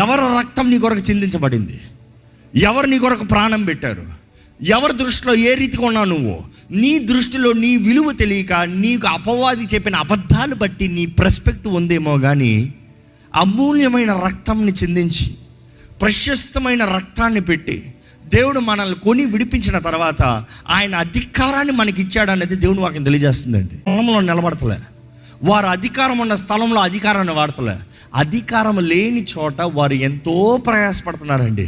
ఎవరి రక్తం నీ కొరకు చిందించబడింది? ఎవరు నీ కొరకు ప్రాణం పెట్టారు? ఎవరి దృష్టిలో ఏ రీతిగా ఉన్నావు నువ్వు? నీ దృష్టిలో నీ విలువ తెలియక నీకు అపవాది చెప్పిన అబద్ధాలు బట్టి నీ పర్స్పెక్టివ్ ఉందేమో కానీ, అమూల్యమైన రక్తంని చిందించి ప్రశస్తమైన రక్తాన్ని పెట్టి దేవుడు మనల్ని కొని విడిపించిన తర్వాత ఆయన అధికారాన్ని మనకి ఇచ్చాడు అనేది దేవుని వాక్యం తెలియజేస్తుందండి. స్థలంలో నిలబడతలే, వారు అధికారం ఉన్న స్థలంలో అధికారాన్ని వాడతలే. అధికారం లేని చోట వారు ఎంతో ప్రయాసపడుతున్నారండి.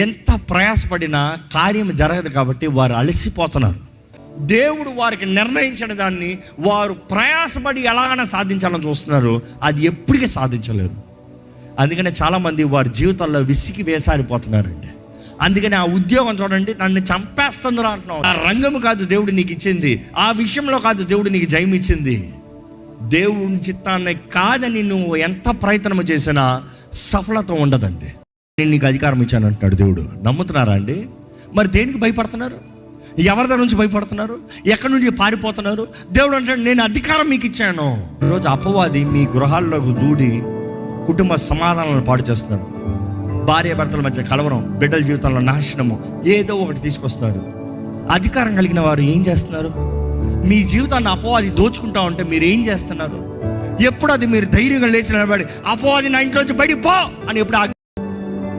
ఎంత ప్రయాసపడినా కార్యం జరగదు కాబట్టి వారు అలసిపోతున్నారు. దేవుడు వారికి నిర్ణయించిన దాన్ని వారు ప్రయాసపడి ఎలాగైనా సాధించాలని చూస్తున్నారు, అది ఎప్పటికీ సాధించలేరు. అందుకనే చాలామంది వారి జీవితాల్లో విసిగి వేసారిపోతున్నారండి. అందుకని ఆ ఉద్యోగం చూడండి, నన్ను చంపేస్తుందిరా అంటున్నావు. ఆ రంగము కాదు దేవుడు నీకు ఇచ్చింది, ఆ విషయంలో కాదు దేవుడు నీకు జయం ఇచ్చింది. దేవుని చిత్తాన్ని కాదని నువ్వు ఎంత ప్రయత్నం చేసినా సఫలత ఉండదండి. నేను నీకు అధికారం ఇచ్చాను అంటున్నాడు దేవుడు. నమ్ముతున్నారా అండి? మరి దేనికి భయపడుతున్నారు? ఎవరి దగ్గర నుంచి భయపడుతున్నారు? ఎక్కడి నుంచి పారిపోతున్నారు? దేవుడు అంటాడు, నేను అధికారం మీకు ఇచ్చాను. ఈరోజు అపవాది మీ గృహాల్లోకి దూడి కుటుంబ సమాధానాలను పాడు చేస్తున్నారు. భార్య భర్తల మధ్య కలవరం, బిడ్డల జీవితంలో నాశనము, ఏదో ఒకటి తీసుకొస్తారు. అధికారం కలిగిన వారు ఏం చేస్తున్నారు? మీ జీవితాన్ని అపవాది దోచుకుంటా ఉంటే మీరు ఏం చేస్తున్నారు? ఎప్పుడు అది మీరు ధైర్యంగా లేచి నిలబడి అపవాది నా ఇంట్లోంచి బయటికి పో అని ఎప్పుడు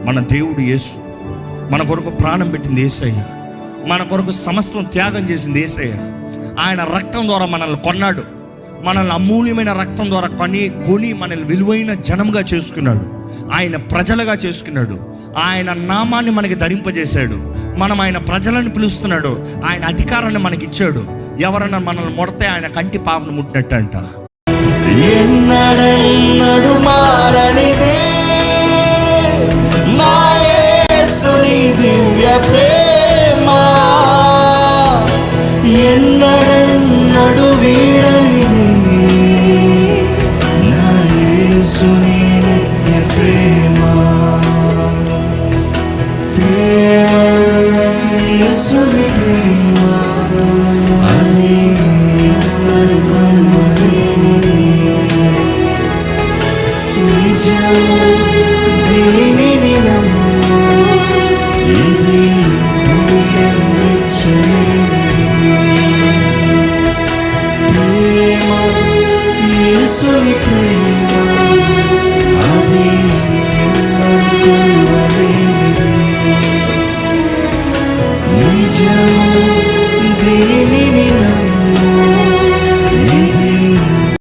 మన దేవుడు యేసు, మన కొరకు ప్రాణం పెట్టింది యేసయ్య, మన కొరకు సమస్తం త్యాగం చేసింది యేసయ్య. ఆయన రక్తం ద్వారా మనల్ని కొన్నాడు. మనల్ని అమూల్యమైన రక్తం ద్వారా కొని మనల్ని విలువైన జనంగా చేసుకున్నాడు. ఆయన ప్రజలుగా చేసుకున్నాడు. ఆయన నామాన్ని మనకి ధరింపజేశాడు. మనం ఆయన ప్రజలను పిలుస్తున్నాడు. ఆయన అధికారాన్ని మనకి ఇచ్చాడు. ఎవరన్నా మనల్ని ముడితే ఆయన కంటి పాపను ముట్టినట్టంట. ఎన్నడెన్నడు మారనిదే నా యేసుని దివ్య ప్రేమ, ఎన్నడెన్నడు వీడనిదే నా యేసుని నిత్య ప్రేమ. యేసుని ప్రేమ అది ఎవ్వరు కనుగొనలేనిది. నిజము దీనిని నమ్ము, ఇది భూమి అందించలేనిది. ప్రేమ, యేసుని ప్రేమ అది ఎవ్వరు కనుగొనలేనిది. నిజము దీనిని